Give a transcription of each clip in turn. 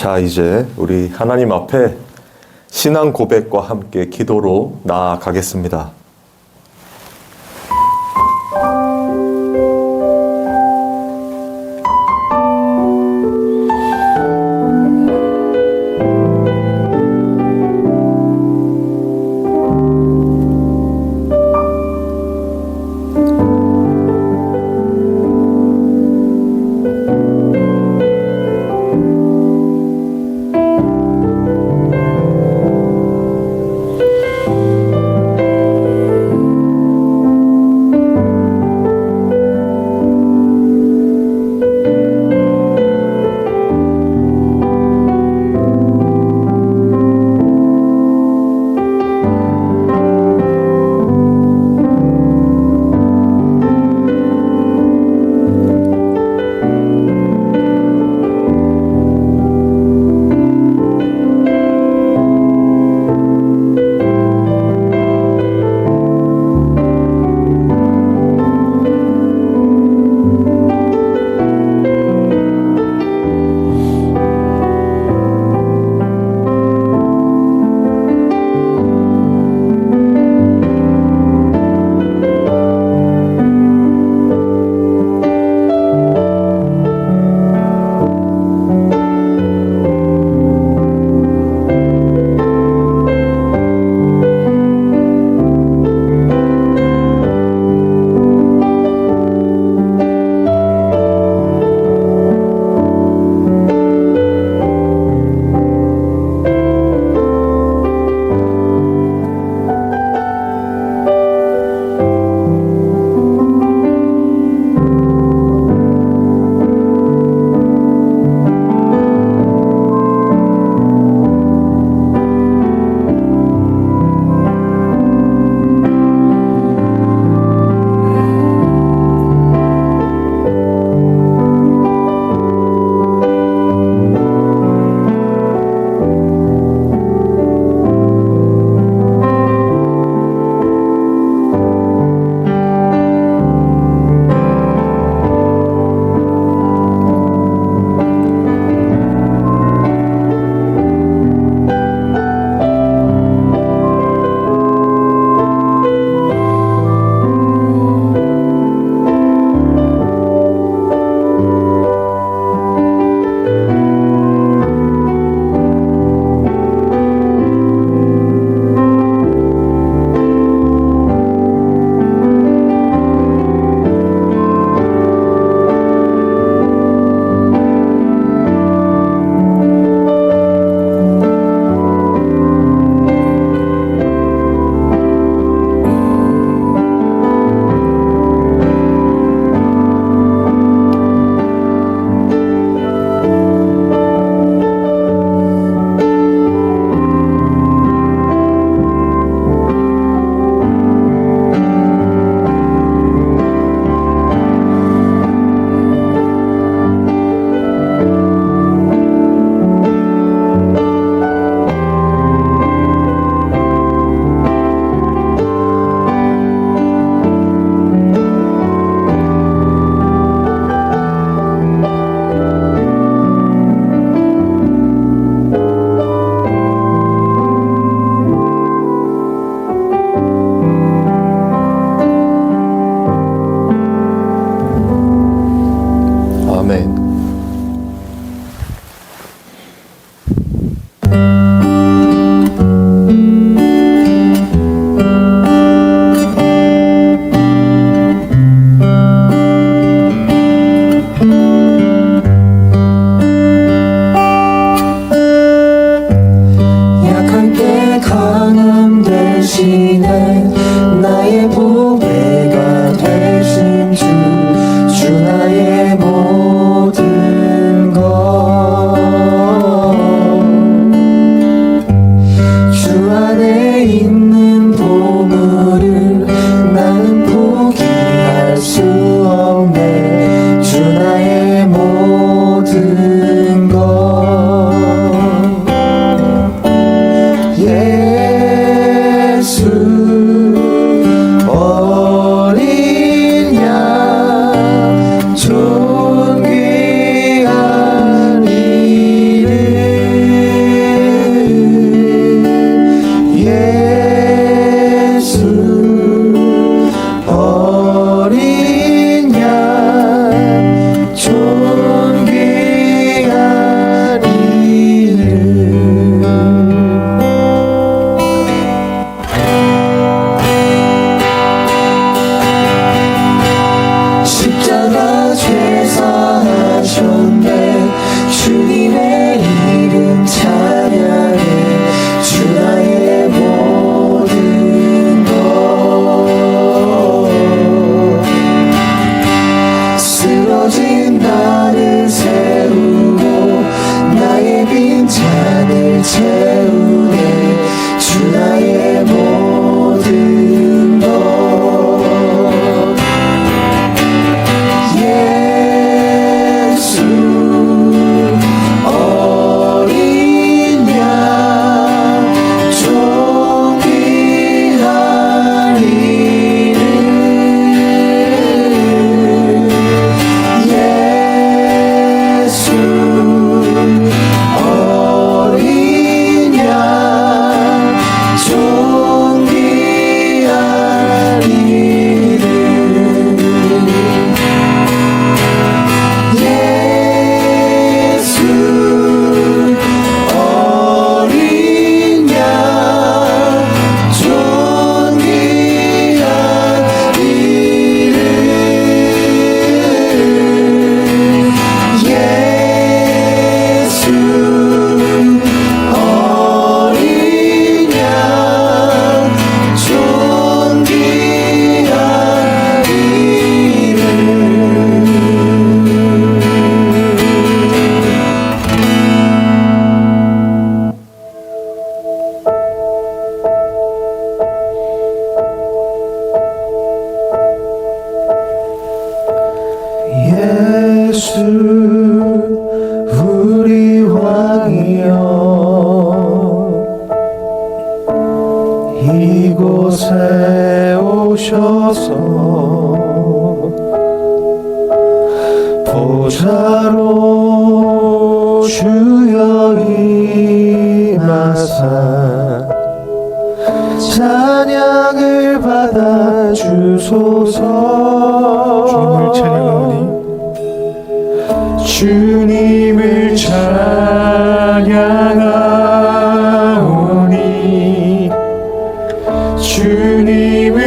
자, 이제 우리 하나님 앞에 신앙 고백과 함께 기도로 나아가겠습니다. 잔을 채우네 주 나의 모든 것 예수 어린 양 존귀한 이름 예수 어린 양 존귀한 이름 예수 어린 양 존귀한 이름 예수 어린 양 존귀한 예수 우리 왕이여 이곳에 오셔서 보좌로 주여 임하사 찬양을 받아 주소서 주님을 찬양하오니 주님을 찬양하오니 주님을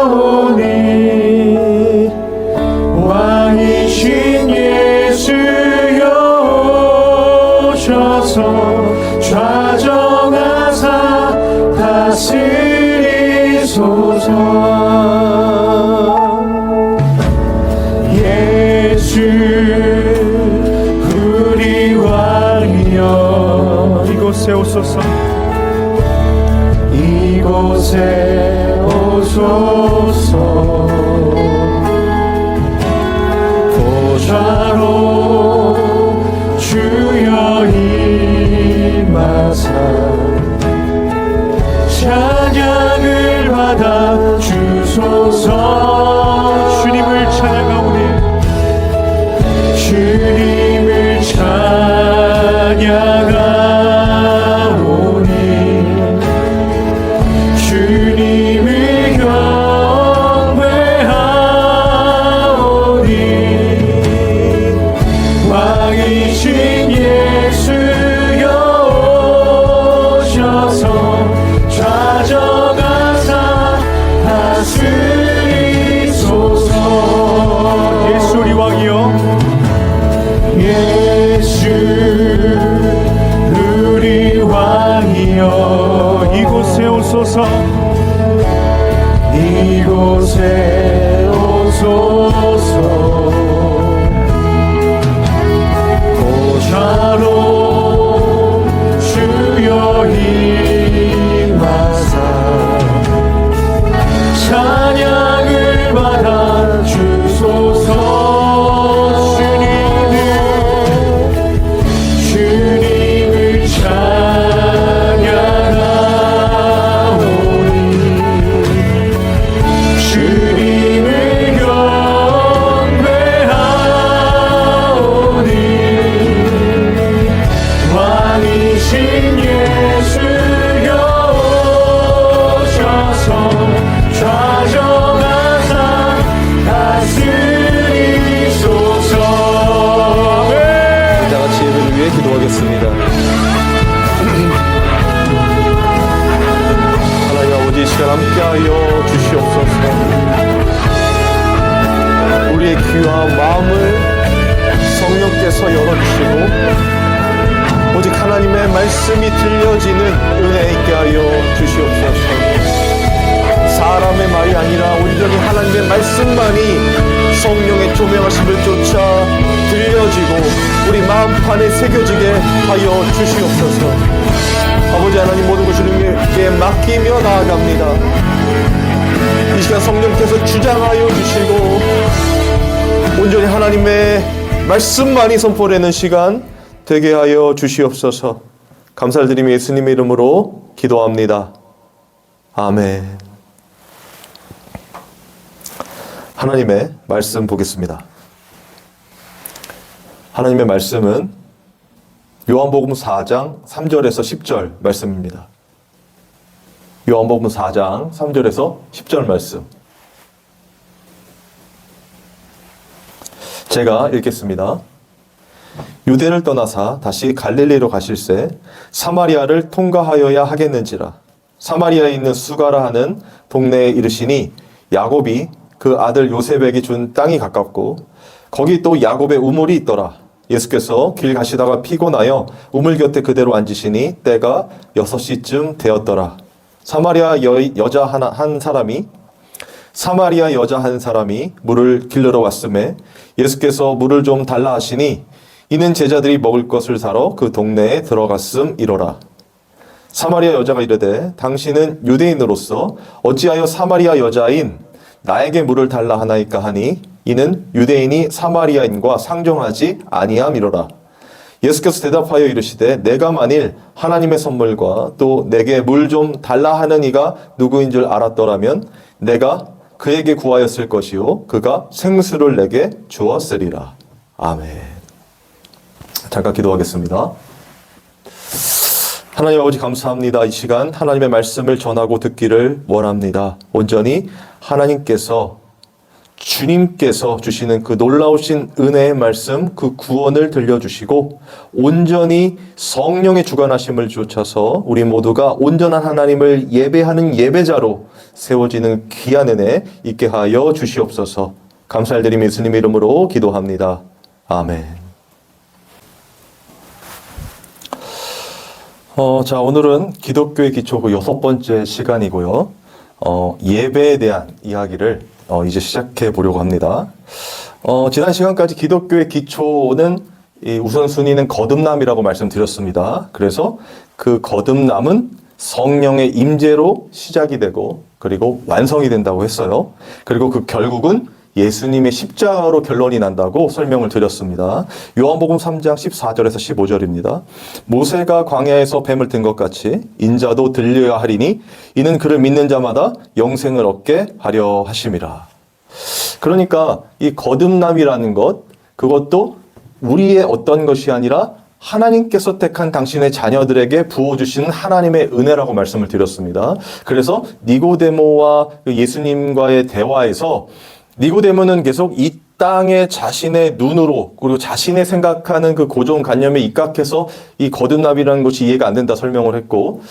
경배하오니 왕이신 예수여 오셔서 좌정하사 다스리소서 예수 우리 왕이여 이곳에 오소서 이곳에 오소서 보좌로 주여 임하사 찬양을 받아 주소서 주님을 찬양하오니 주님을 찬양하오니 주님을 경배하오니 왕이신 예수여 오셔서 좌정하사 다스리소서 예수 우리 왕이여 예수 우리 왕이여 이곳에 오소서 이곳에 오소서 보좌로 주여 임하사 찬양을 받아 주소서 주님을 찬양하오니 주님을 경배하오니 왕이신 예수여 오셔서 좌정하사 다스리소서 다 같이 예배를 위해 기도하겠습니다. 하나님 아버지 이 시간 함께하여 주시옵소서. 우리의 귀와 마음을 성령께서 열어주시고 오직 하나님의 말씀이 들려지는 은혜 있게 하여 주시옵소서. 사람의 말이 아니라 온전히 하나님의 말씀만이 성령의 조명하심을 쫓아 들려지고 우리 마음판에 새겨지게 하여 주시옵소서. 아버지 하나님, 모든 것을 주님께 맡기며 나아갑니다. 이 시간 성령께서 주장하여 주시고 온전히 하나님의 말씀만이 선포되는 시간 되게 하여 주시옵소서. 감사를 드리며 예수님의 이름으로 기도합니다. 아멘. 하나님의 말씀 보겠습니다. 하나님의 말씀은 요한복음 4장 3절에서 10절 말씀입니다. 요한복음 4장 3절에서 10절 말씀. 제가 읽겠습니다. 유대를 떠나사 다시 갈릴리로 가실새 사마리아를 통과하여야 하겠는지라. 사마리아에 있는 수가라 하는 동네에 이르시니 야곱이 그 아들 요셉에게 준 땅이 가깝고 거기 또 야곱의 우물이 있더라. 예수께서 길 가시다가 피곤하여 우물 곁에 그대로 앉으시니 때가 6시쯤 되었더라. 사마리아 여자 한 사람이 물을 길르러 왔음에 예수께서 물을 좀 달라 하시니 이는 제자들이 먹을 것을 사러 그 동네에 들어갔음이로라. 사마리아 여자가 이르되 당신은 유대인으로서 어찌하여 사마리아 여자인 나에게 물을 달라 하나이까 하니 이는 유대인이 사마리아인과 상종하지 아니함이로라. 예수께서 대답하여 이르시되 내가 만일 하나님의 선물과 또 내게 물 좀 달라 하는 이가 누구인 줄 알았더라면 내가 그에게 구하였을 것이요 그가 생수를 내게 주었으리라. 아멘. 잠깐 기도하겠습니다. 하나님 아버지 감사합니다. 이 시간 하나님의 말씀을 전하고 듣기를 원합니다. 온전히 주님께서 주시는 그 놀라우신 은혜의 말씀, 그 구원을 들려주시고 온전히 성령의 주관하심을 쫓아서 우리 모두가 온전한 하나님을 예배하는 예배자로 세워지는 귀한 은혜 있게 하여 주시옵소서. 감사를 드리며 예수님의 이름으로 기도합니다. 아멘. 자, 오늘은 기독교의 기초 그 6번째 시간이고요. 예배에 대한 이야기를 이제 시작해 보려고 합니다. 지난 시간까지 기독교의 기초는 우선순위는 거듭남이라고 말씀드렸습니다. 그래서 그 거듭남은 성령의 임재로 시작이 되고 그리고 완성이 된다고 했어요. 그리고 그 결국은 예수님의 십자가로 결론이 난다고 설명을 드렸습니다. 요한복음 3장 14절에서 15절입니다. 모세가 광야에서 뱀을 든 것 같이 인자도 들려야 하리니 이는 그를 믿는 자마다 영생을 얻게 하려 하심이라. 그러니까 이 거듭남이라는 것, 그것도 우리의 어떤 것이 아니라 하나님께서 택한 당신의 자녀들에게 부어주시는 하나님의 은혜라고 말씀을 드렸습니다. 그래서 니고데모와 예수님과의 대화에서 니고데모는 계속 이 땅에 자신의 눈으로 그리고 자신의 생각하는 그 고정관념에 입각해서 이 거듭남이라는 것이 이해가 안 된다 설명을 했고,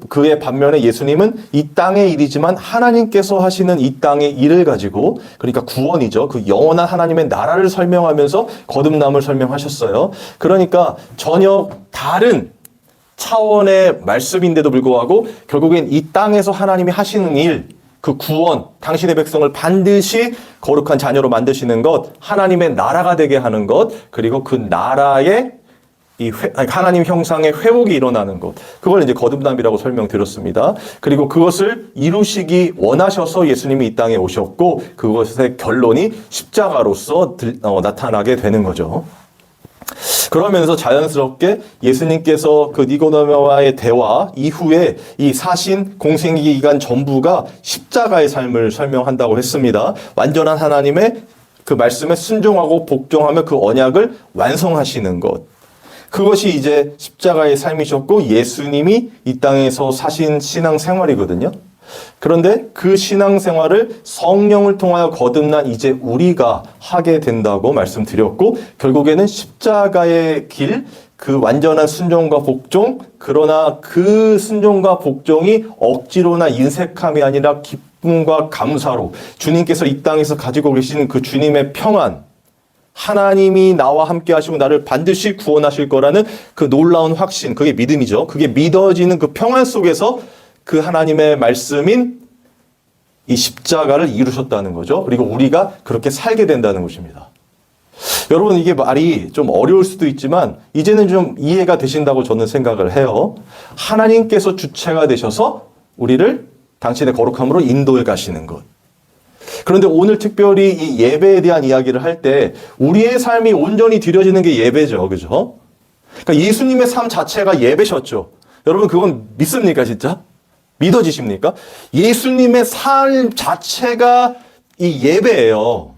그의 반면에 예수님은 이 땅의 일이지만 하나님께서 하시는 이 땅의 일을 가지고, 그러니까 구원이죠, 그 영원한 하나님의 나라를 설명하면서 거듭남을 설명하셨어요. 그러니까 전혀 다른 차원의 말씀인데도 불구하고 결국엔 이 땅에서 하나님이 하시는 일, 그 구원, 당신의 백성을 반드시 거룩한 자녀로 만드시는 것, 하나님의 나라가 되게 하는 것, 그리고 그 나라의 하나님 형상의 회복이 일어나는 것, 그걸 이제 거듭남이라고 설명드렸습니다. 그리고 그것을 이루시기 원하셔서 예수님이 이 땅에 오셨고, 그것의 결론이 십자가로서 나타나게 되는 거죠. 그러면서 자연스럽게 예수님께서 그 니고데모와의 대화 이후에 이 사신 공생기 기간 전부가 십자가의 삶을 설명한다고 했습니다. 완전한 하나님의 그 말씀에 순종하고 복종하며 그 언약을 완성하시는 것. 그것이 이제 십자가의 삶이셨고 예수님이 이 땅에서 사신 신앙 생활이거든요. 그런데 그 신앙생활을 성령을 통하여 거듭난 이제 우리가 하게 된다고 말씀드렸고, 결국에는 십자가의 길, 그 완전한 순종과 복종, 그러나 그 순종과 복종이 억지로나 인색함이 아니라 기쁨과 감사로 주님께서 이 땅에서 가지고 계시는 그 주님의 평안, 하나님이 나와 함께 하시고 나를 반드시 구원하실 거라는 그 놀라운 확신, 그게 믿음이죠. 그게 믿어지는 그 평안 속에서 그 하나님의 말씀인 이 십자가를 이루셨다는 거죠. 그리고 우리가 그렇게 살게 된다는 것입니다. 여러분 이게 말이 좀 어려울 수도 있지만 이제는 좀 이해가 되신다고 저는 생각을 해요. 하나님께서 주체가 되셔서 우리를 당신의 거룩함으로 인도해 가시는 것. 그런데 오늘 특별히 이 예배에 대한 이야기를 할 때 우리의 삶이 온전히 드려지는 게 예배죠. 그죠? 그러니까 예수님의 삶 자체가 예배셨죠. 여러분 그건 믿습니까 진짜? 믿어지십니까? 예수님의 삶 자체가 이 예배예요.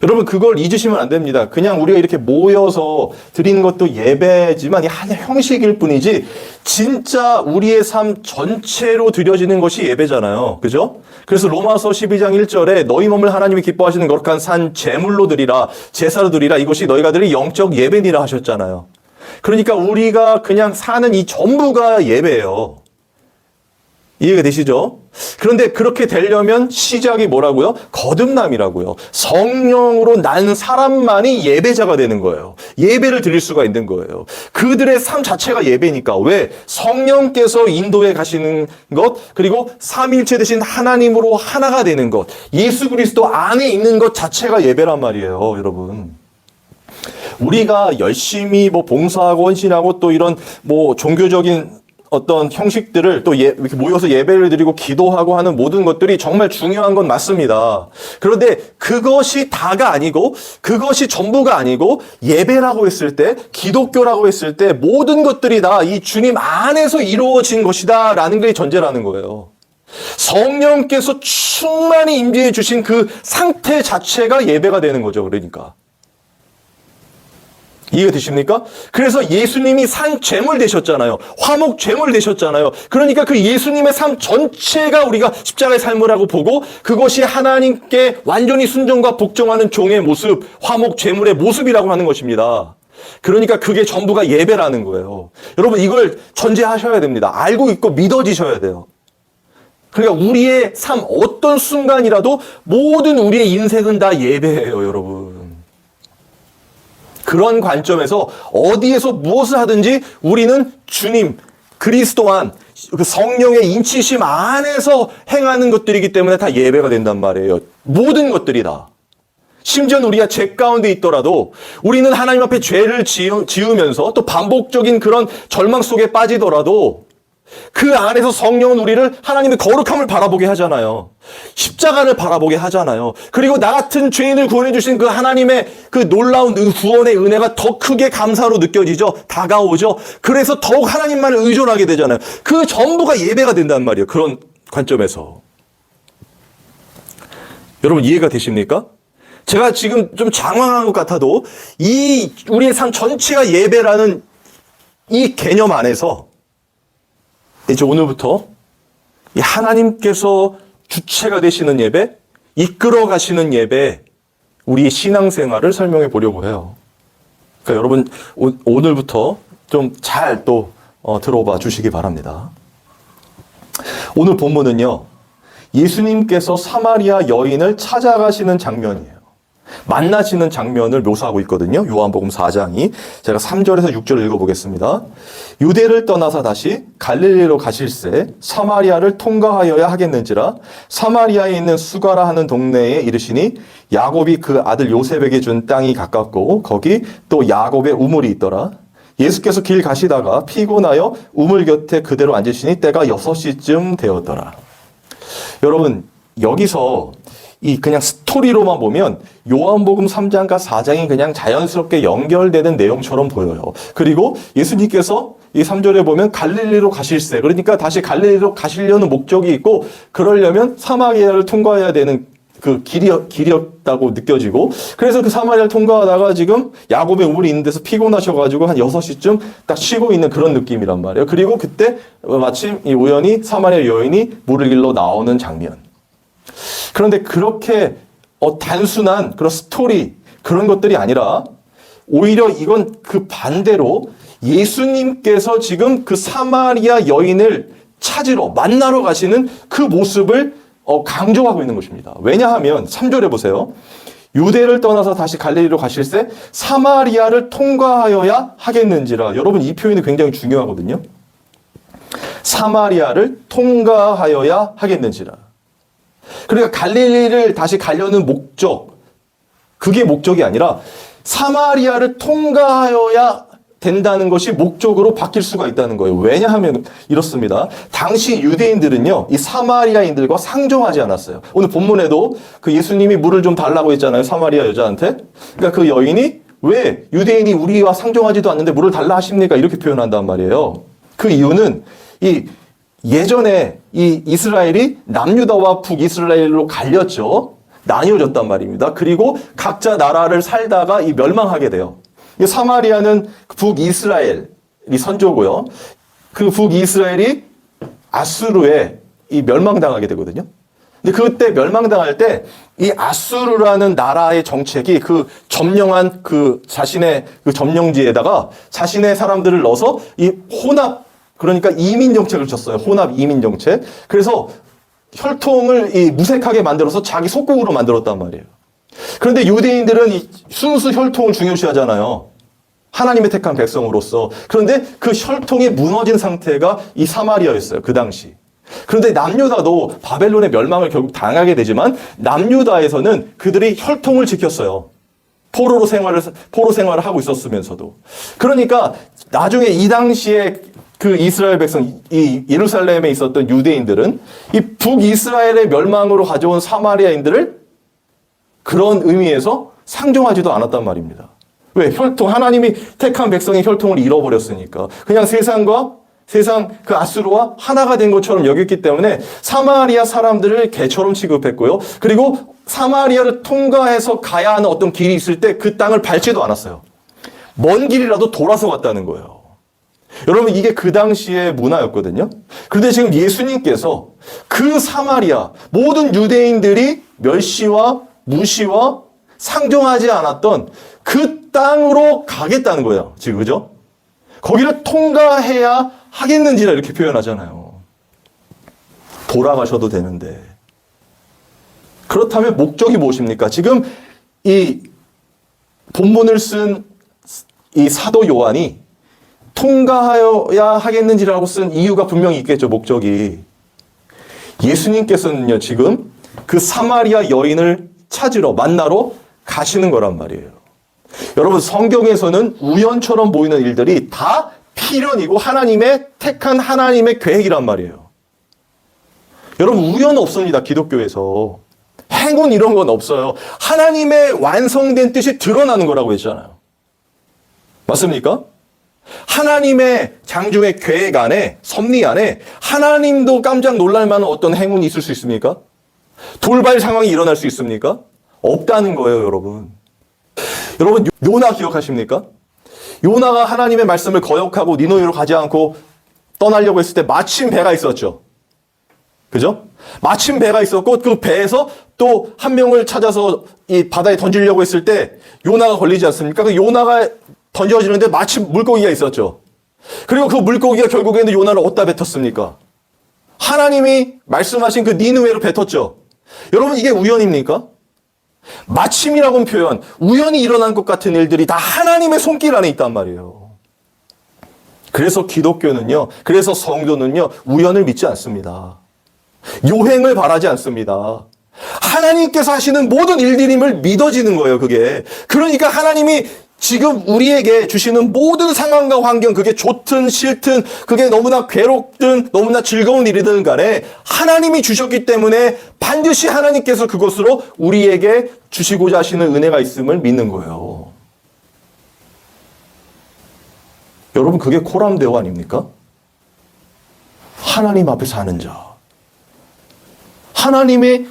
여러분 그걸 잊으시면 안 됩니다. 그냥 우리가 이렇게 모여서 드리는 것도 예배지만 한 형식일 뿐이지 진짜 우리의 삶 전체로 드려지는 것이 예배잖아요. 그죠? 그래서 로마서 12장 1절에 너희 몸을 하나님이 기뻐하시는 거룩한 산 제물로 드리라 제사로 드리라 이것이 너희가 드릴 영적 예배니라 하셨잖아요. 그러니까 우리가 그냥 사는 이 전부가 예배예요. 이해가 되시죠? 그런데 그렇게 되려면 시작이 뭐라고요? 거듭남이라고요. 성령으로 난 사람만이 예배자가 되는 거예요. 예배를 드릴 수가 있는 거예요. 그들의 삶 자체가 예배니까. 왜? 성령께서 인도해 가시는 것, 그리고 삼위일체 되신 하나님으로 하나가 되는 것, 예수 그리스도 안에 있는 것 자체가 예배란 말이에요, 여러분. 우리가 열심히 뭐 봉사하고 헌신하고 또 이런 뭐 종교적인 어떤 형식들을 또 이렇게 모여서 예배를 드리고 기도하고 하는 모든 것들이 정말 중요한 건 맞습니다. 그런데 그것이 다가 아니고 그것이 전부가 아니고 예배라고 했을 때 기독교라고 했을 때 모든 것들이 다 이 주님 안에서 이루어진 것이다 라는 게 전제라는 거예요. 성령께서 충만히 임재해 주신 그 상태 자체가 예배가 되는 거죠. 그러니까. 이해가 되십니까? 그래서 예수님이 산 제물 되셨잖아요. 화목 제물 되셨잖아요. 그러니까 그 예수님의 삶 전체가 우리가 십자가의 삶이라고 보고 그것이 하나님께 완전히 순종과 복종하는 종의 모습, 화목 제물의 모습이라고 하는 것입니다. 그러니까 그게 전부가 예배라는 거예요. 여러분 이걸 전제하셔야 됩니다. 알고 있고 믿어지셔야 돼요. 그러니까 우리의 삶 어떤 순간이라도 모든 우리의 인생은 다 예배예요, 여러분. 그런 관점에서 어디에서 무엇을 하든지 우리는 주님, 그리스도 안, 그 성령의 인치심 안에서 행하는 것들이기 때문에 다 예배가 된단 말이에요. 모든 것들이 다. 심지어 우리가 죄 가운데 있더라도 우리는 하나님 앞에 죄를 지으면서 또 반복적인 그런 절망 속에 빠지더라도 그 안에서 성령은 우리를 하나님의 거룩함을 바라보게 하잖아요. 십자가를 바라보게 하잖아요. 그리고 나 같은 죄인을 구원해 주신 그 하나님의 그 놀라운 구원의 은혜가 더 크게 감사로 느껴지죠. 다가오죠. 그래서 더욱 하나님만을 의존하게 되잖아요. 그 전부가 예배가 된단 말이에요. 그런 관점에서. 여러분 이해가 되십니까? 제가 지금 좀 장황한 것 같아도 이 우리의 삶 전체가 예배라는 이 개념 안에서 이제 오늘부터 이 하나님께서 주체가 되시는 예배, 이끌어 가시는 예배, 우리의 신앙생활을 설명해 보려고 해요. 그러니까 여러분 오늘부터 좀 잘 또 들어봐 주시기 바랍니다. 오늘 본문은요. 예수님께서 사마리아 여인을 찾아가시는 장면이에요. 만나시는 장면을 묘사하고 있거든요. 요한복음 4장이. 제가 3절에서 6절을 읽어보겠습니다. 유대를 떠나서 다시 갈릴리로 가실새 사마리아를 통과하여야 하겠는지라 사마리아에 있는 수가라 하는 동네에 이르시니 야곱이 그 아들 요셉에게 준 땅이 가깝고 거기 또 야곱의 우물이 있더라. 예수께서 길 가시다가 피곤하여 우물 곁에 그대로 앉으시니 때가 6시쯤 되었더라. 여러분 여기서 이 그냥 스토리로만 보면 요한복음 3장과 4장이 그냥 자연스럽게 연결되는 내용처럼 보여요. 그리고 예수님께서 이 3절에 보면 갈릴리로 가실새, 그러니까 다시 갈릴리로 가시려는 목적이 있고 그러려면 사마리아를 통과해야 되는 그 길이었다고 느껴지고, 그래서 그 사마리아를 통과하다가 지금 야곱의 우물이 있는 데서 피곤하셔가지고 한 6시쯤 딱 쉬고 있는 그런 느낌이란 말이에요. 그리고 그때 마침 이 우연히 사마리아 여인이 물을 길러 나오는 장면. 그런데 그렇게 단순한 그런 스토리 그런 것들이 아니라 오히려 이건 그 반대로 예수님께서 지금 그 사마리아 여인을 찾으러 만나러 가시는 그 모습을 강조하고 있는 것입니다. 왜냐하면 3절에 보세요. 유대를 떠나서 다시 갈릴리로 가실새 사마리아를 통과하여야 하겠는지라. 여러분 이 표현이 굉장히 중요하거든요. 사마리아를 통과하여야 하겠는지라. 그러니까 갈릴리를 다시 가려는 목적, 그게 목적이 아니라 사마리아를 통과하여야 된다는 것이 목적으로 바뀔 수가 있다는 거예요. 왜냐하면 이렇습니다. 당시 유대인들은요, 이 사마리아인들과 상종하지 않았어요. 오늘 본문에도 그 예수님이 물을 좀 달라고 했잖아요. 사마리아 여자한테. 그러니까 그 여인이 왜 유대인이 우리와 상종하지도 않는데 물을 달라 하십니까? 이렇게 표현한단 말이에요. 그 이유는 이 예전에 이 이스라엘이 남유다와 북이스라엘로 갈렸죠. 나뉘어졌단 말입니다. 그리고 각자 나라를 살다가 이 멸망하게 돼요. 이 사마리아는 북이스라엘이 선조고요. 그 북이스라엘이 아수르에 이 멸망당하게 되거든요. 근데 그때 멸망당할 때 이 아수르라는 나라의 정책이 그 점령한 그 자신의 그 점령지에다가 자신의 사람들을 넣어서 이 혼합, 그러니까 이민 정책을 쳤어요. 혼합 이민 정책. 그래서 혈통을 이 무색하게 만들어서 자기 속국으로 만들었단 말이에요. 그런데 유대인들은 이 순수 혈통을 중요시하잖아요. 하나님의 택한 백성으로서. 그런데 그 혈통이 무너진 상태가 이 사마리아였어요. 그 당시. 그런데 남유다도 바벨론의 멸망을 결국 당하게 되지만 남유다에서는 그들이 혈통을 지켰어요. 포로 생활을 하고 있었으면서도. 그러니까 나중에 이 당시에 그 이스라엘 백성, 이 예루살렘에 있었던 유대인들은 이 북이스라엘의 멸망으로 가져온 사마리아인들을 그런 의미에서 상종하지도 않았단 말입니다. 왜? 혈통, 하나님이 택한 백성의 혈통을 잃어버렸으니까. 그냥 세상 그 아수르와 하나가 된 것처럼 여겼기 때문에 사마리아 사람들을 개처럼 취급했고요. 그리고 사마리아를 통과해서 가야 하는 어떤 길이 있을 때 그 땅을 밟지도 않았어요. 먼 길이라도 돌아서 갔다는 거예요. 여러분, 이게 그 당시의 문화였거든요. 그런데 지금 예수님께서 그 사마리아, 모든 유대인들이 멸시와 무시와 상종하지 않았던 그 땅으로 가겠다는 거예요. 지금, 그죠? 거기를 통과해야 하겠는지라 이렇게 표현하잖아요. 돌아가셔도 되는데. 그렇다면 목적이 무엇입니까? 지금 이 본문을 쓴 이 사도 요한이 통과하여야 하겠는지라고 쓴 이유가 분명히 있겠죠, 목적이. 예수님께서는요, 지금 그 사마리아 여인을 만나러 가시는 거란 말이에요. 여러분, 성경에서는 우연처럼 보이는 일들이 다 필연이고 하나님의 택한 하나님의 계획이란 말이에요. 여러분, 우연 없습니다, 기독교에서. 행운 이런 건 없어요. 하나님의 완성된 뜻이 드러나는 거라고 했잖아요. 맞습니까? 하나님의 장중의 계획 안에, 섭리 안에 하나님도 깜짝 놀랄 만한 어떤 행운이 있을 수 있습니까? 돌발 상황이 일어날 수 있습니까? 없다는 거예요, 여러분. 여러분, 요나 기억하십니까? 요나가 하나님의 말씀을 거역하고 니느웨로 가지 않고 떠나려고 했을 때 마침 배가 있었죠. 그죠? 마침 배가 있었고 그 배에서 또 한 명을 찾아서 이 바다에 던지려고 했을 때 요나가 걸리지 않습니까? 그 요나가 던져지는데 마침 물고기가 있었죠. 그리고 그 물고기가 결국에는 요나를 어디다 뱉었습니까? 하나님이 말씀하신 그 니느웨로 뱉었죠. 여러분, 이게 우연입니까? 마침이라고는 표현, 우연히 일어난 것 같은 일들이 다 하나님의 손길 안에 있단 말이에요. 그래서 기독교는요, 그래서 성도는요, 우연을 믿지 않습니다. 요행을 바라지 않습니다. 하나님께서 하시는 모든 일들임을 믿어지는 거예요, 그게. 그러니까 하나님이 지금 우리에게 주시는 모든 상황과 환경, 그게 좋든 싫든, 그게 너무나 괴롭든 너무나 즐거운 일이든 간에 하나님이 주셨기 때문에 반드시 하나님께서 그것으로 우리에게 주시고자 하시는 은혜가 있음을 믿는 거예요. 여러분, 그게 코람데오 아닙니까? 하나님 앞에 사는 자. 하나님의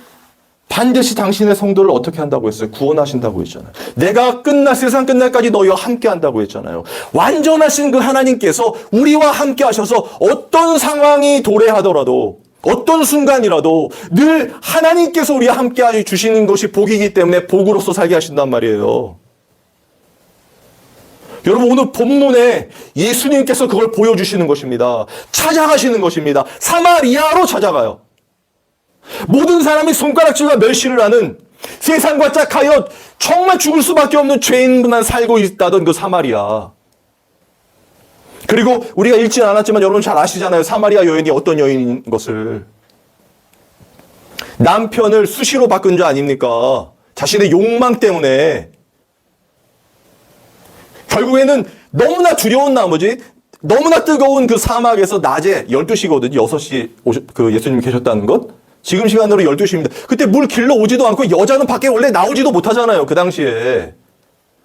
반드시 당신의 성도를 어떻게 한다고 했어요? 구원하신다고 했잖아요. 내가 세상 끝날까지 너희와 함께 한다고 했잖아요. 완전하신 그 하나님께서 우리와 함께 하셔서 어떤 상황이 도래하더라도, 어떤 순간이라도 늘 하나님께서 우리와 함께 해주시는 것이 복이기 때문에 복으로서 살게 하신단 말이에요. 여러분, 오늘 본문에 예수님께서 그걸 보여주시는 것입니다. 찾아가시는 것입니다. 사마리아로 찾아가요. 모든 사람이 손가락질과 멸시를 하는, 세상과 짝하여 정말 죽을 수밖에 없는 죄인만 살고 있다던 그 사마리아. 그리고 우리가 읽지는 않았지만 여러분 잘 아시잖아요. 사마리아 여인이 어떤 여인인 것을. 남편을 수시로 바꾼 자 아닙니까? 자신의 욕망 때문에 결국에는 너무나 두려운 나머지 너무나 뜨거운 그 사막에서 낮에 12시거든요. 6시에 그 예수님이 계셨다는 것. 지금 시간으로 12시입니다. 그때 물 길러 오지도 않고 여자는 밖에 원래 나오지도 못하잖아요. 그 당시에.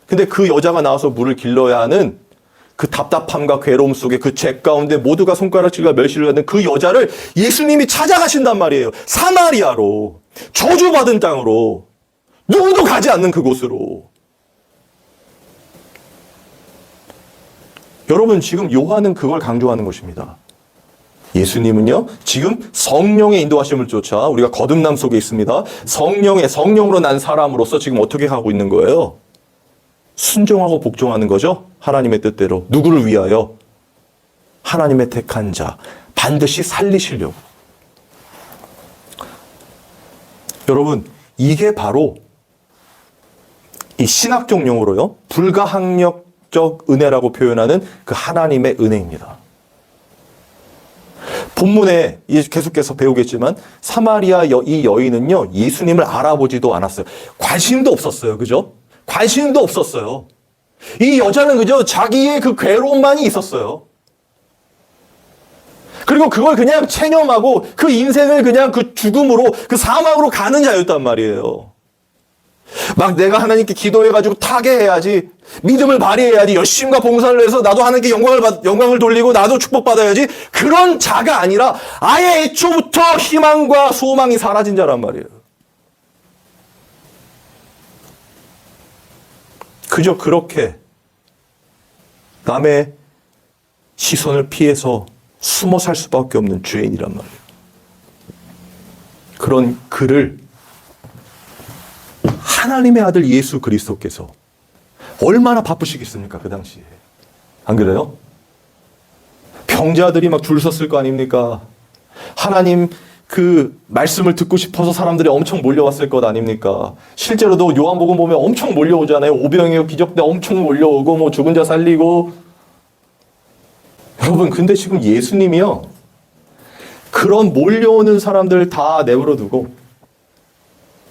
근데 그 여자가 나와서 물을 길러야 하는 그 답답함과 괴로움 속에 그 죄 가운데 모두가 손가락질과 멸시를 하는 그 여자를 예수님이 찾아가신단 말이에요. 사마리아로. 저주받은 땅으로. 누구도 가지 않는 그곳으로. 여러분, 지금 요한은 그걸 강조하는 것입니다. 예수님은요, 지금 성령의 인도하심을 쫓아 우리가 거듭남 속에 있습니다. 성령으로 난 사람으로서 지금 어떻게 하고 있는 거예요? 순종하고 복종하는 거죠. 하나님의 뜻대로. 누구를 위하여? 하나님의 택한 자. 반드시 살리시려고. 여러분, 이게 바로 이 신학적 용어로요, 불가항력적 은혜라고 표현하는 그 하나님의 은혜입니다. 본문에 계속해서 배우겠지만 사마리아 이 여인은요, 예수님을 알아보지도 않았어요. 관심도 없었어요. 그죠? 관심도 없었어요. 이 여자는 그저 자기의 그 괴로움만이 있었어요. 그리고 그걸 그냥 체념하고 그 인생을 그냥 그 죽음으로, 그 사망으로 가는 자였단 말이에요. 막 내가 하나님께 기도해가지고 타개해야지, 믿음을 발휘해야지, 열심과 봉사를 해서 나도 하나님께 영광을 돌리고 나도 축복받아야지, 그런 자가 아니라 아예 애초부터 희망과 소망이 사라진 자란 말이에요. 그저 그렇게 남의 시선을 피해서 숨어 살 수밖에 없는 죄인이란 말이에요. 그런 그를 하나님의 아들 예수 그리스도께서 얼마나 바쁘시겠습니까? 그 당시에. 안 그래요? 병자들이 막 줄 섰을 거 아닙니까? 하나님 그 말씀을 듣고 싶어서 사람들이 엄청 몰려왔을 것 아닙니까? 실제로도 요한복음 보면 엄청 몰려오잖아요. 오병이어 기적 때 엄청 몰려오고 뭐 죽은 자 살리고. 여러분, 근데 지금 예수님이요, 그런 몰려오는 사람들 다 내버려 두고,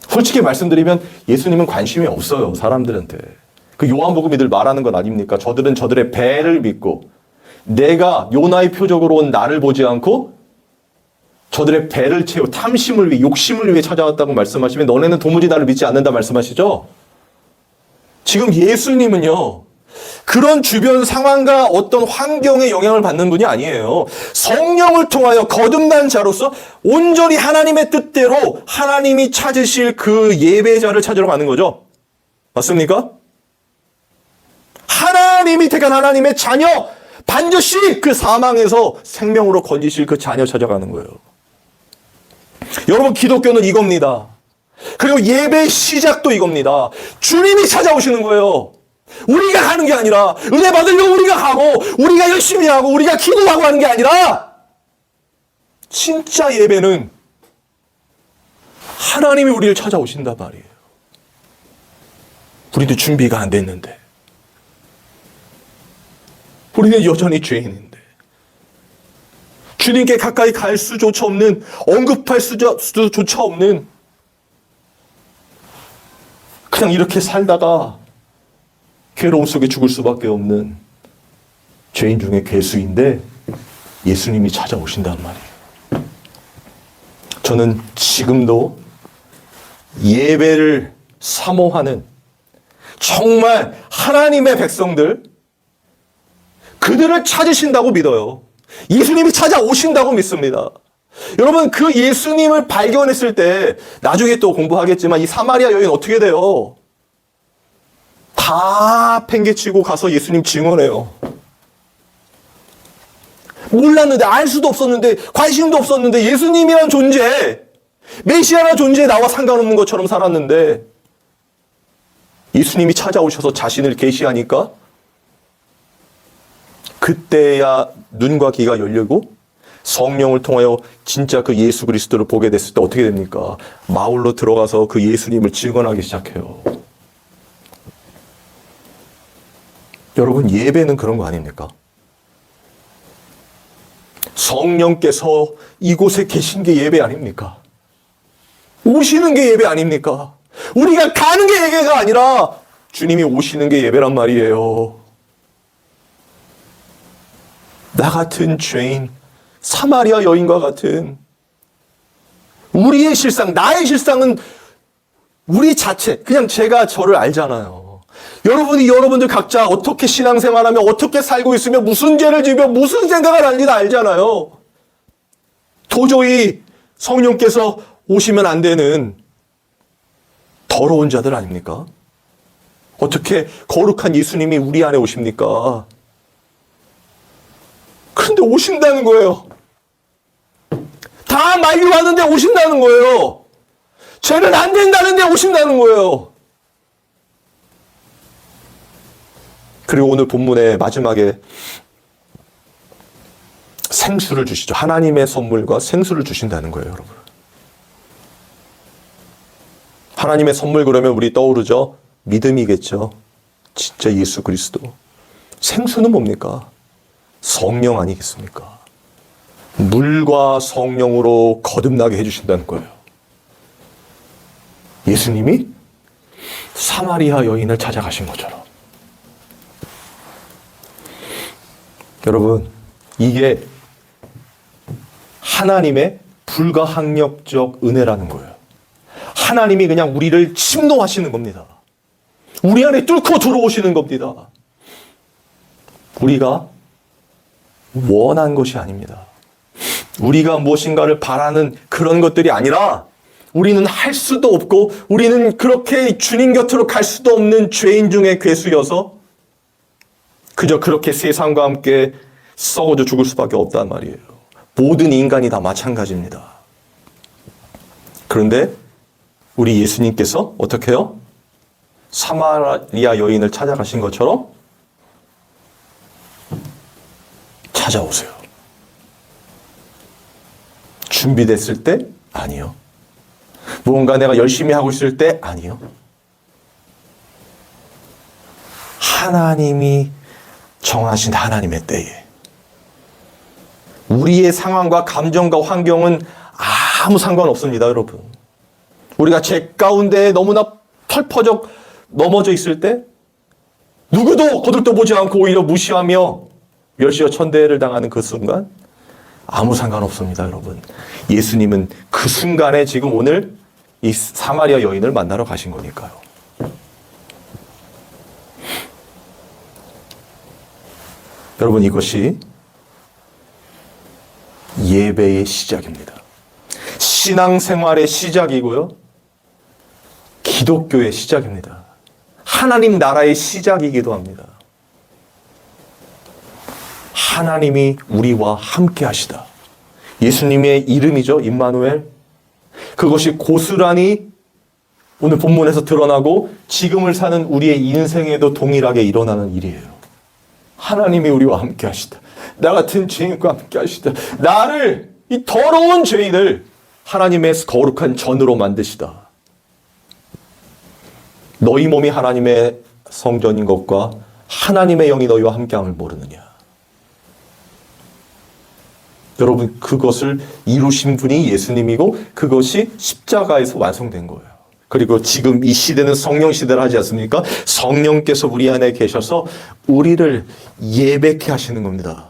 솔직히 말씀드리면 예수님은 관심이 없어요, 사람들한테. 그 요한복음이 늘 말하는 것 아닙니까? 저들은 저들의 배를 믿고 내가 요나의 표적으로 온 나를 보지 않고 저들의 배를 채워 탐심을 위해, 욕심을 위해 찾아왔다고 말씀하시면 너네는 도무지 나를 믿지 않는다 말씀하시죠? 지금 예수님은요, 그런 주변 상황과 어떤 환경에 영향을 받는 분이 아니에요. 성령을 통하여 거듭난 자로서 온전히 하나님의 뜻대로 하나님이 찾으실 그 예배자를 찾으러 가는 거죠. 맞습니까? 하나님이 택한 하나님의 자녀, 반드시 그 사망에서 생명으로 건지실 그 자녀 찾아가는 거예요. 여러분, 기독교는 이겁니다. 그리고 예배의 시작도 이겁니다. 주님이 찾아오시는 거예요. 우리가 가는 게 아니라, 은혜 받으려고 우리가 가고 우리가 열심히 하고 우리가 기도하고 하는 게 아니라, 진짜 예배는 하나님이 우리를 찾아오신단 말이에요. 우리도 준비가 안 됐는데, 우리는 여전히 죄인인데, 주님께 가까이 갈 수조차 없는, 언급할 수조차 없는, 그냥 이렇게 살다가 괴로움 속에 죽을 수밖에 없는 죄인 중에 괴수인데 예수님이 찾아오신단 말이에요. 저는 지금도 예배를 사모하는 정말 하나님의 백성들, 그들을 찾으신다고 믿어요. 예수님이 찾아오신다고 믿습니다. 여러분, 그 예수님을 발견했을 때, 나중에 또 공부하겠지만 이 사마리아 여인 어떻게 돼요? 다 팽개치고 가서 예수님 증언해요. 몰랐는데, 알 수도 없었는데, 관심도 없었는데, 예수님이란 존재, 메시아라는 존재에 나와 상관없는 것처럼 살았는데, 예수님이 찾아오셔서 자신을 계시하니까 그때야 눈과 귀가 열리고 성령을 통하여 진짜 그 예수 그리스도를 보게 됐을 때 어떻게 됩니까? 마을로 들어가서 그 예수님을 증언하기 시작해요. 여러분, 예배는 그런 거 아닙니까? 성령께서 이곳에 계신 게 예배 아닙니까? 오시는 게 예배 아닙니까? 우리가 가는 게 예배가 아니라 주님이 오시는 게 예배란 말이에요. 나 같은 죄인, 사마리아 여인과 같은 우리의 실상, 나의 실상은 우리 자체, 그냥 제가 저를 알잖아요. 여러분이 여러분들 각자 어떻게 신앙생활하며 어떻게 살고 있으며 무슨 죄를 지며 무슨 생각을 하는지 다 알잖아요. 도저히 성령께서 오시면 안 되는 더러운 자들 아닙니까? 어떻게 거룩한 예수님이 우리 안에 오십니까? 그런데 오신다는 거예요. 다 만류하는데 오신다는 거예요. 죄는 안 된다는데 오신다는 거예요. 그리고 오늘 본문의 마지막에 생수를 주시죠. 하나님의 선물과 생수를 주신다는 거예요, 여러분. 하나님의 선물 그러면 우리 떠오르죠? 믿음이겠죠. 진짜 예수 그리스도. 생수는 뭡니까? 성령 아니겠습니까? 물과 성령으로 거듭나게 해주신다는 거예요. 예수님이 사마리아 여인을 찾아가신 것처럼. 여러분, 이게 하나님의 불가항력적 은혜라는 거예요. 하나님이 그냥 우리를 침노하시는 겁니다. 우리 안에 뚫고 들어오시는 겁니다. 우리가 원한 것이 아닙니다. 우리가 무엇인가를 바라는 그런 것들이 아니라 우리는 할 수도 없고 우리는 그렇게 주님 곁으로 갈 수도 없는 죄인 중에 괴수여서 그저 그렇게 세상과 함께 썩어져 죽을 수밖에 없단 말이에요. 모든 인간이 다 마찬가지입니다. 그런데 우리 예수님께서 어떻게 해요? 사마리아 여인을 찾아가신 것처럼 찾아오세요. 준비됐을 때? 아니요. 무언가 내가 열심히 하고 있을 때? 아니요. 하나님이 정하신 하나님의 때에 우리의 상황과 감정과 환경은 아무 상관없습니다, 여러분. 우리가 죄 가운데 너무나 펄퍼적 넘어져 있을 때 누구도 거들떠보지 않고 오히려 무시하며 멸시와 천대를 당하는 그 순간 아무 상관없습니다, 여러분. 예수님은 그 순간에 지금 오늘 이 사마리아 여인을 만나러 가신 거니까요. 여러분, 이것이 예배의 시작입니다. 신앙생활의 시작이고요. 기독교의 시작입니다. 하나님 나라의 시작이기도 합니다. 하나님이 우리와 함께 하시다. 예수님의 이름이죠. 임마누엘. 그것이 고스란히 오늘 본문에서 드러나고 지금을 사는 우리의 인생에도 동일하게 일어나는 일이에요. 하나님이 우리와 함께 하시다. 나 같은 죄인과 함께 하시다. 나를, 이 더러운 죄인을 하나님의 거룩한 전으로 만드시다. 너희 몸이 하나님의 성전인 것과 하나님의 영이 너희와 함께함을 모르느냐. 여러분, 그것을 이루신 분이 예수님이고 그것이 십자가에서 완성된 거예요. 그리고 지금 이 시대는 성령 시대를 하지 않습니까? 성령께서 우리 안에 계셔서 우리를 예배케 하시는 겁니다.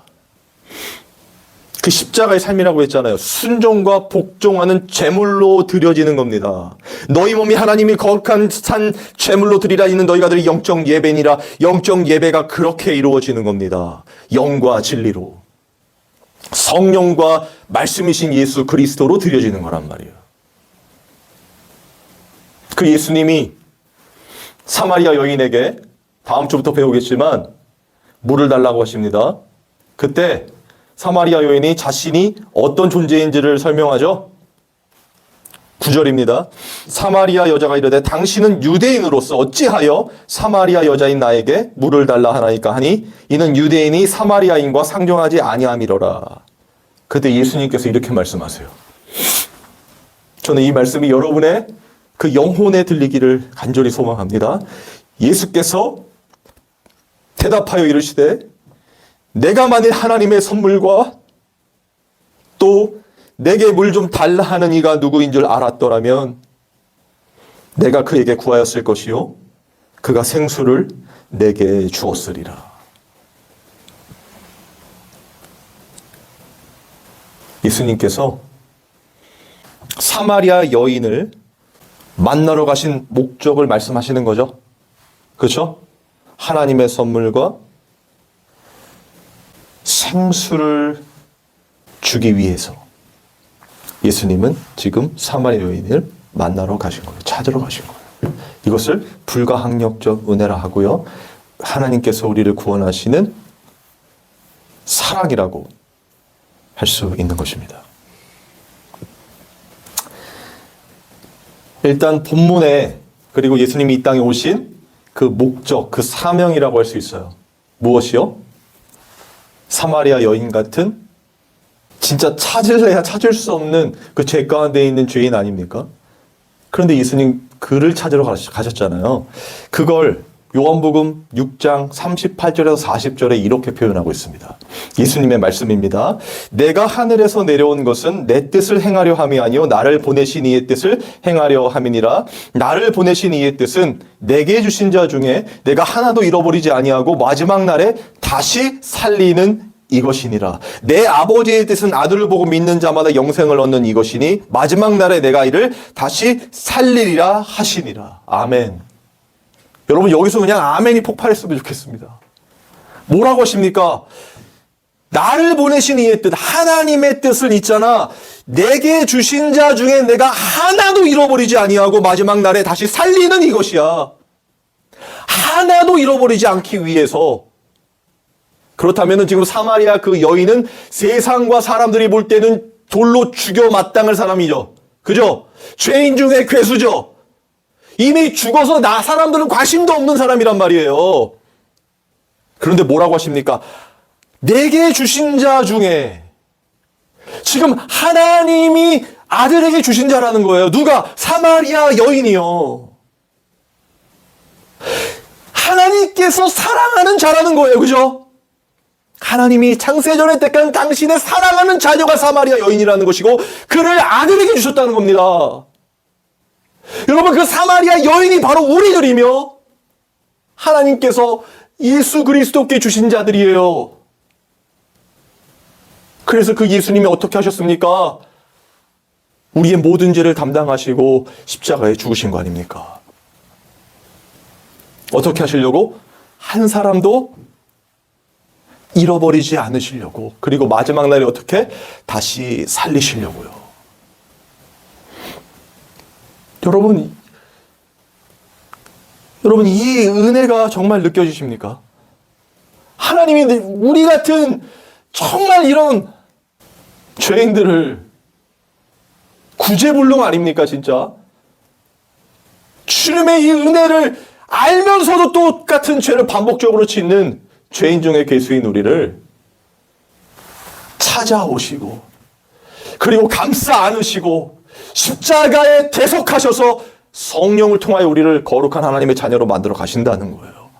그 십자가의 삶이라고 했잖아요. 순종과 복종하는 제물로 드려지는 겁니다. 너희 몸이 하나님이 거룩한 산 제물로 드리라 있는 너희가 드릴 영적 예배니라. 영적 예배가 그렇게 이루어지는 겁니다. 영과 진리로. 성령과 말씀이신 예수 그리스도로 드려지는 거란 말이에요. 그 예수님이 사마리아 여인에게 다음 주부터 배우겠지만 물을 달라고 하십니다. 그때 사마리아 여인이 자신이 어떤 존재인지를 설명하죠. 9절입니다. 사마리아 여자가 이르되 당신은 유대인으로서 어찌하여 사마리아 여자인 나에게 물을 달라 하나이까 하니 이는 유대인이 사마리아인과 상종하지 아니함이로라. 그때 예수님께서 이렇게 말씀하세요. 저는 이 말씀이 여러분의 그 영혼에 들리기를 간절히 소망합니다. 예수께서 대답하여 이르시되 내가 만일 하나님의 선물과 또 내게 물 좀 달라 하는 이가 누구인 줄 알았더라면 내가 그에게 구하였을 것이요 그가 생수를 내게 주었으리라. 예수님께서 사마리아 여인을 만나러 가신 목적을 말씀하시는 거죠. 그렇죠? 하나님의 선물과 생수를 주기 위해서 예수님은 지금 사마리아 여인을 만나러 가신 거예요. 찾으러 가신 거예요. 이것을 불가항력적 은혜라 하고요. 하나님께서 우리를 구원하시는 사랑이라고 할 수 있는 것입니다. 일단 본문에 그리고 예수님이 이 땅에 오신 그 목적, 그 사명이라고 할 수 있어요. 무엇이요? 사마리아 여인 같은 진짜 찾을래야 찾을 수 없는 그 죄 가운데 있는 죄인 아닙니까? 그런데 예수님 그를 찾으러 가셨잖아요. 그걸 요한복음 6장 38절에서 40절에 이렇게 표현하고 있습니다. 예수님의 말씀입니다. 내가 하늘에서 내려온 것은 내 뜻을 행하려 함이 아니요 나를 보내신 이의 뜻을 행하려 함이니라. 나를 보내신 이의 뜻은 내게 주신 자 중에 내가 하나도 잃어버리지 아니하고 마지막 날에 다시 살리는 이것이니라. 내 아버지의 뜻은 아들을 보고 믿는 자마다 영생을 얻는 이것이니 마지막 날에 내가 이를 다시 살리리라 하시니라. 아멘. 여러분 여기서 그냥 아멘이 폭발했으면 좋겠습니다. 뭐라고 하십니까? 나를 보내신 이의 뜻, 하나님의 뜻을 있잖아. 내게 주신 자 중에 내가 하나도 잃어버리지 아니하고 마지막 날에 다시 살리는 이것이야. 하나도 잃어버리지 않기 위해서. 그렇다면 지금 사마리아 그 여인은 세상과 사람들이 볼 때는 돌로 죽여 마땅할 사람이죠. 그죠? 죄인 중에 괴수죠. 이미 죽어서 사람들은 관심도 없는 사람이란 말이에요. 그런데 뭐라고 하십니까? 내게 주신 자 중에 지금 하나님이 아들에게 주신 자라는 거예요. 누가? 사마리아 여인이요. 하나님께서 사랑하는 자라는 거예요. 그죠? 하나님이 창세전에 택한 당신의 사랑하는 자녀가 사마리아 여인이라는 것이고 그를 아들에게 주셨다는 겁니다. 여러분 그 사마리아 여인이 바로 우리들이며 하나님께서 예수 그리스도께 주신 자들이에요. 그래서 그 예수님이 어떻게 하셨습니까? 우리의 모든 죄를 담당하시고 십자가에 죽으신 거 아닙니까? 어떻게 하시려고? 한 사람도 잃어버리지 않으시려고. 그리고 마지막 날에 어떻게? 다시 살리시려고요. 여러분 이 은혜가 정말 느껴지십니까? 하나님이 우리 같은 정말 이런 죄인들을 구제불능 아닙니까 진짜? 주님의 이 은혜를 알면서도 똑같은 죄를 반복적으로 짓는 죄인 중에 괴수인 우리를 찾아오시고 그리고 감싸 안으시고 십자가에 대속하셔서 성령을 통하여 우리를 거룩한 하나님의 자녀로 만들어 가신다는 거예요.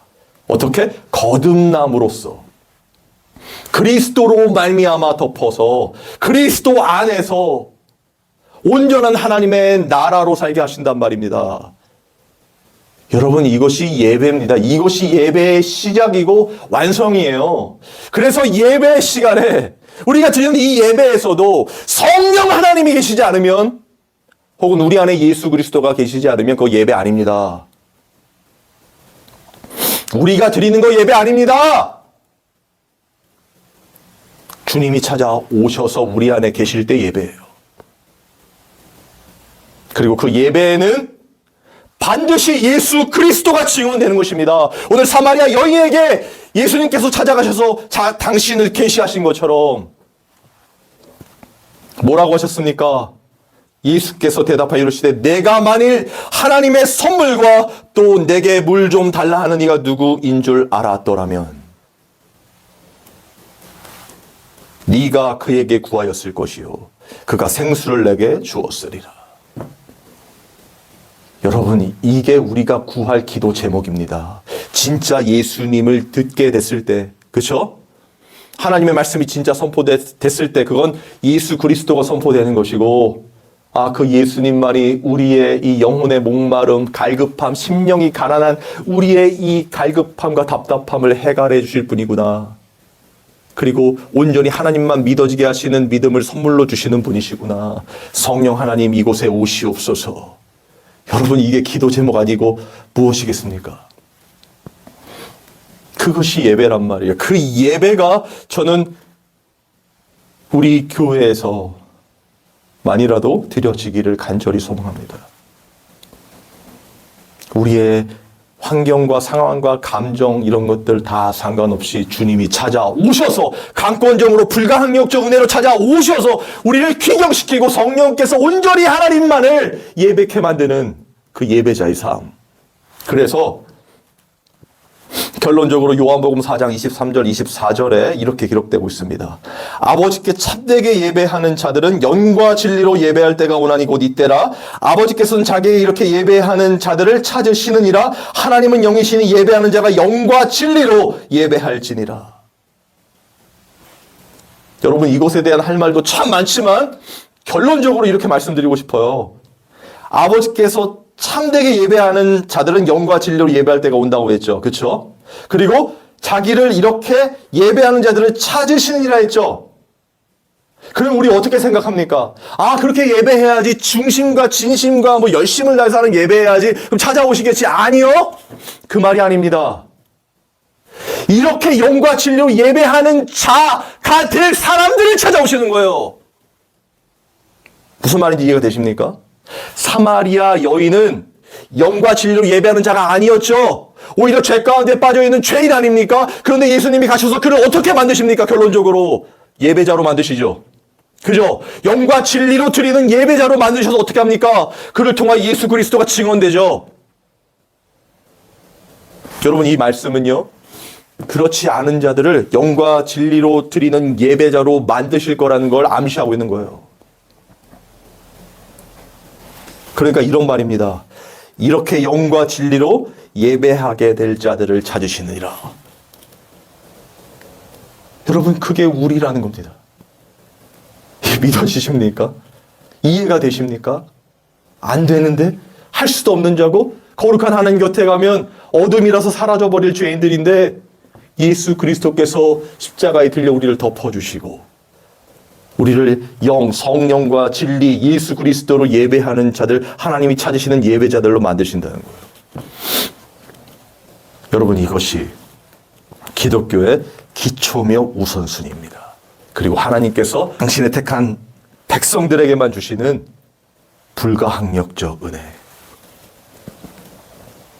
어떻게? 거듭남으로써 그리스도로 말미암아 덮어서 그리스도 안에서 온전한 하나님의 나라로 살게 하신단 말입니다. 여러분 이것이 예배입니다. 이것이 예배의 시작이고 완성이에요. 그래서 예배 시간에 우리가 드리는 이 예배에서도 성령 하나님이 계시지 않으면 혹은 우리 안에 예수 그리스도가 계시지 않으면 그거 예배 아닙니다. 우리가 드리는 거 예배 아닙니다. 주님이 찾아오셔서 우리 안에 계실 때 예배예요. 그리고 그 예배에는 반드시 예수 그리스도가 증언되는 것입니다. 오늘 사마리아 여인에게 예수님께서 찾아가셔서 당신을 계시하신 것처럼 뭐라고 하셨습니까? 예수께서 대답하여 이르시되 내가 만일 하나님의 선물과 또 내게 물 좀 달라 하는 이가 누구인 줄 알았더라면 네가 그에게 구하였을 것이요 그가 생수를 내게 주었으리라. 여러분 이게 우리가 구할 기도 제목입니다. 진짜 예수님을 듣게 됐을 때, 그렇죠? 하나님의 말씀이 진짜 선포됐을 때 그건 예수 그리스도가 선포되는 것이고 그 예수님만이 우리의 이 영혼의 목마름, 갈급함, 심령이 가난한 우리의 이 갈급함과 답답함을 해결해 주실 분이구나. 그리고 온전히 하나님만 믿어지게 하시는 믿음을 선물로 주시는 분이시구나. 성령 하나님 이곳에 오시옵소서. 여러분, 이게 기도 제목 아니고 무엇이겠습니까? 그것이 예배란 말이에요. 그 예배가 저는 우리 교회에서 만이라도 드려지기를 간절히 소망합니다. 우리의 환경과 상황과 감정 이런 것들 다 상관없이 주님이 찾아오셔서 강권적으로 불가항력적 은혜로 찾아오셔서 우리를 귀경시키고 성령께서 온전히 하나님만을 예배케 만드는 그 예배자의 삶. 그래서 결론적으로 요한복음 4장 23절 24절에 이렇게 기록되고 있습니다. 아버지께 참되게 예배하는 자들은 영과 진리로 예배할 때가 오나니 곧 이때라. 아버지께서는 자기에게 이렇게 예배하는 자들을 찾으시느니라. 하나님은 영이시니 예배하는 자가 영과 진리로 예배할지니라. 여러분, 이것에 대한 할 말도 참 많지만 결론적으로 이렇게 말씀드리고 싶어요. 아버지께서 참되게 예배하는 자들은 영과 진리로 예배할 때가 온다고 했죠. 그렇죠? 그리고 자기를 이렇게 예배하는 자들을 찾으시느니라 했죠. 그럼 우리 어떻게 생각합니까? 그렇게 예배해야지, 중심과 진심과 열심을 다해서 하는 예배해야지, 그럼 찾아오시겠지? 아니요, 그 말이 아닙니다. 이렇게 영과 진리로 예배하는 자가 될 사람들을 찾아오시는 거예요. 무슨 말인지 이해가 되십니까? 사마리아 여인은 영과 진리로 예배하는 자가 아니었죠. 오히려 죄 가운데 빠져있는 죄인 아닙니까? 그런데 예수님이 가셔서 그를 어떻게 만드십니까? 결론적으로 예배자로 만드시죠. 그죠? 영과 진리로 드리는 예배자로 만드셔서 어떻게 합니까? 그를 통하여 예수 그리스도가 증언되죠. 여러분, 이 말씀은요, 그렇지 않은 자들을 영과 진리로 드리는 예배자로 만드실 거라는 걸 암시하고 있는 거예요. 그러니까 이런 말입니다. 이렇게 영과 진리로 예배하게 될 자들을 찾으시느니라. 여러분, 그게 우리라는 겁니다. 믿어지십니까? 이해가 되십니까? 안 되는데? 할 수도 없는 자고 거룩한 하나님 곁에 가면 어둠이라서 사라져버릴 죄인들인데 예수 그리스도께서 십자가에 들려 우리를 덮어주시고 우리를 성령과 진리, 예수 그리스도로 예배하는 자들, 하나님이 찾으시는 예배자들로 만드신다는 거예요. 여러분, 이것이 기독교의 기초며 우선순위입니다. 그리고 하나님께서 당신의 택한 백성들에게만 주시는 불가항력적 은혜.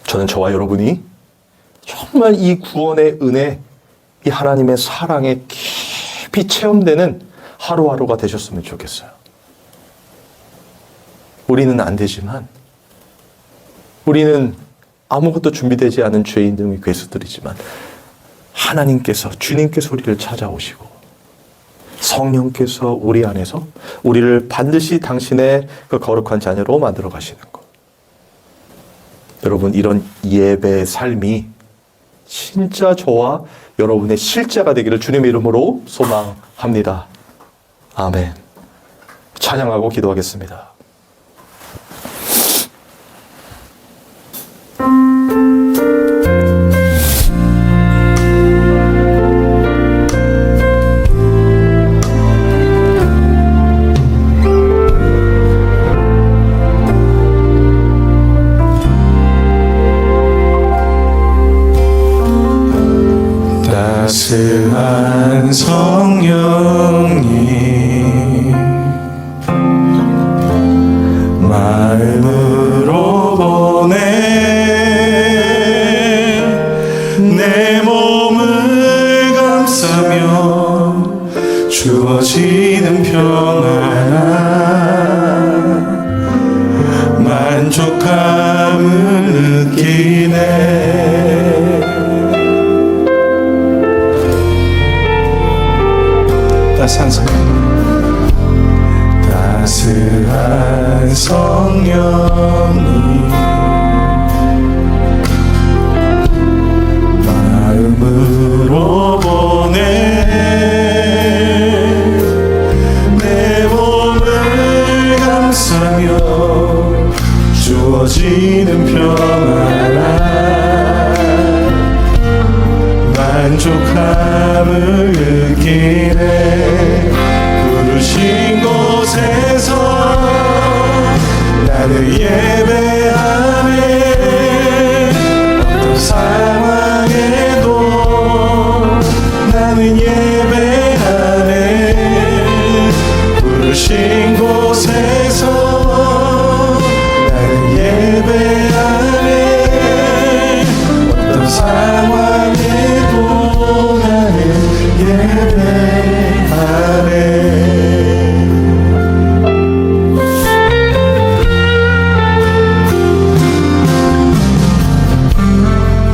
저는 저와 여러분이 정말 이 구원의 은혜, 이 하나님의 사랑에 깊이 체험되는 하루하루가 되셨으면 좋겠어요. 우리는 안 되지만, 우리는 아무것도 준비되지 않은 죄인 등의 괴수들이지만 하나님께서, 주님께서 우리를 찾아오시고 성령께서 우리 안에서 우리를 반드시 당신의 그 거룩한 자녀로 만들어 가시는 것. 여러분, 이런 예배의 삶이 진짜 저와 여러분의 실제가 되기를 주님의 이름으로 소망합니다. 아멘. 찬양하고 기도하겠습니다. 따스한 성령님 마음으로 보내 내 몸을 감싸며 주어지는 평안 만족함을 느끼네. 따스한 성령님 마음으로 보내 내 몸을 감싸 거룩함을 느끼네. 부르신 곳에서 나를 예배하네. 어떤 상황에도 나는 예배하네. 부르신 곳에서 나를 예배하네. 어떤 상황에도 나는 예배하네.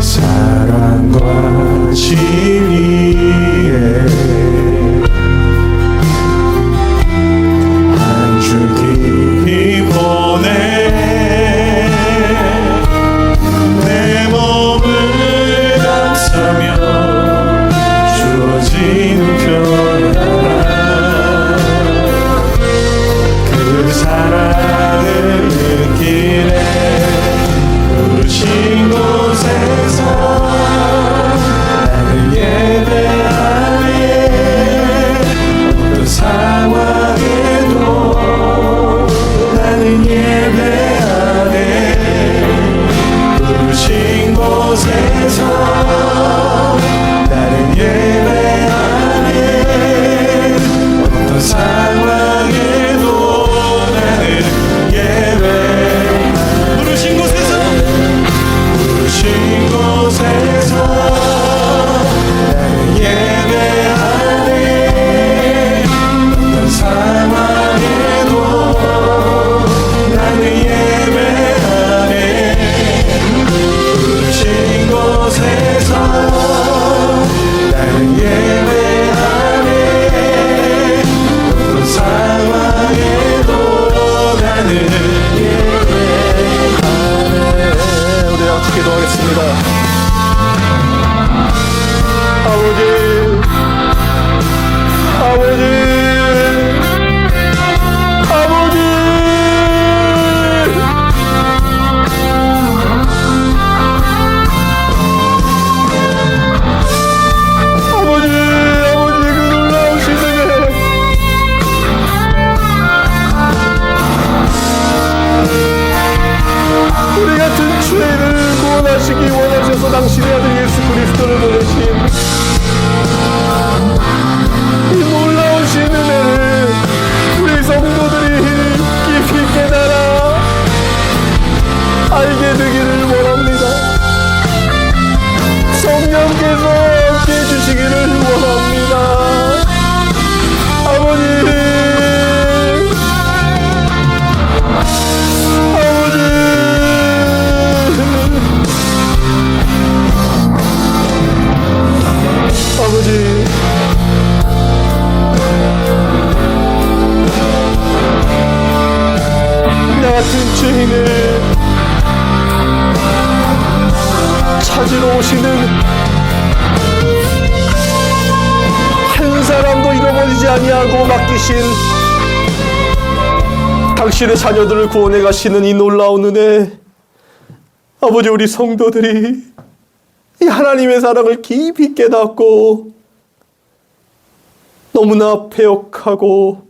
사랑과 진리에 한 줄 깊이 보내. 내 몸을 감싸며 주어진 편안함, 그 사랑을 느끼네. 부르신 곳에서 나를 예배하네. 어떤 상황에도 나는 예배하네. 부르신 곳에서 나를 예배하네. 어떤 상황에도 나는 예배하네. 부르신 곳에서 나를 예배하네. 어떤 상황에도 나는 예배하네. 부르신 곳에서 나는 예배하네. 어떤 상황에도 나는 예배하네. 우리 같이 기도하겠습니다. 아버지, 아버지, 아버지, 아버지, 아버지, 그 놀라우신 은혜, 우리 같은 죄를 구원하시기 원하셔서 당신의 아들 예수 그리스도를 보내신 이 놀라우신 은혜를 우리 성도들이 깊이 깨달아 알게 되기를 원합니다. 성령께서 함께 해주시기를 원합니다. 아버지, 아버지, 아버지, 나 같은 죄인을 찾으러 오시는 한 사람도 잃어버리지 아니하고 맡기신 당신의 자녀들을 구원해 가시는 이 놀라운 은혜, 아버지, 우리 성도들이 이 하나님의 사랑을 깊이 깨닫고 너무나 패역하고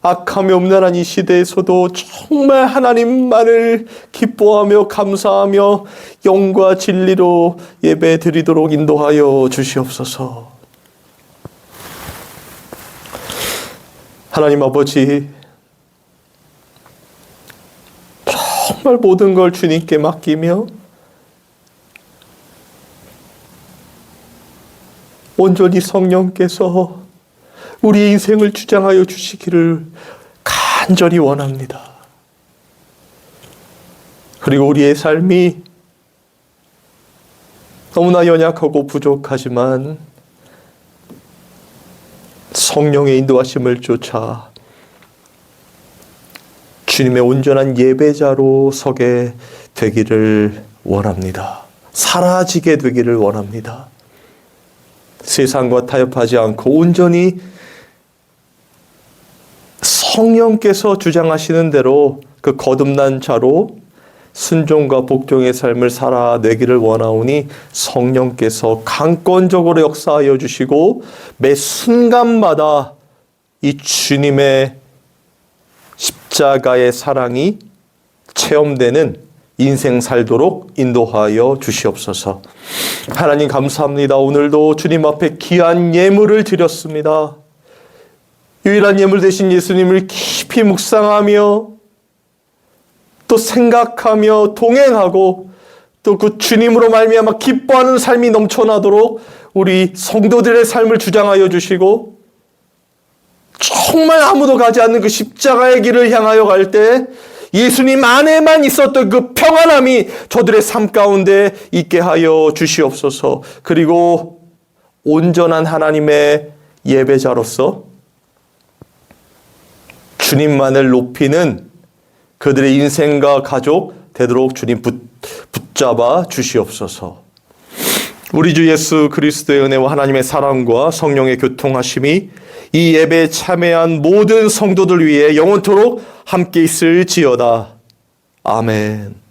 악하며 음란한 이 시대에서도 정말 하나님만을 기뻐하며 감사하며 영과 진리로 예배 드리도록 인도하여 주시옵소서. 하나님 아버지, 정말 모든 걸 주님께 맡기며 온전히 성령께서 우리 인생을 주장하여 주시기를 간절히 원합니다. 그리고 우리의 삶이 너무나 연약하고 부족하지만 성령의 인도하심을 쫓아 주님의 온전한 예배자로 서게 되기를 원합니다. 사라지게 되기를 원합니다. 세상과 타협하지 않고 온전히 성령께서 주장하시는 대로 그 거듭난 자로 순종과 복종의 삶을 살아내기를 원하오니 성령께서 강권적으로 역사하여 주시고 매 순간마다 이 주님의 십자가의 사랑이 체험되는 인생 살도록 인도하여 주시옵소서. 하나님 감사합니다. 오늘도 주님 앞에 귀한 예물을 드렸습니다. 유일한 예물 되신 예수님을 깊이 묵상하며 또 생각하며 동행하고 또 그 주님으로 말미암아 기뻐하는 삶이 넘쳐나도록 우리 성도들의 삶을 주장하여 주시고 정말 아무도 가지 않는 그 십자가의 길을 향하여 갈 때 예수님 안에만 있었던 그 평안함이 저들의 삶 가운데 있게 하여 주시옵소서. 그리고 온전한 하나님의 예배자로서 주님만을 높이는 그들의 인생과 가족 되도록 주님 붙잡아 주시옵소서. 우리 주 예수 그리스도의 은혜와 하나님의 사랑과 성령의 교통하심이 이 예배에 참여한 모든 성도들 위해 영원토록 함께 있을지어다. 아멘.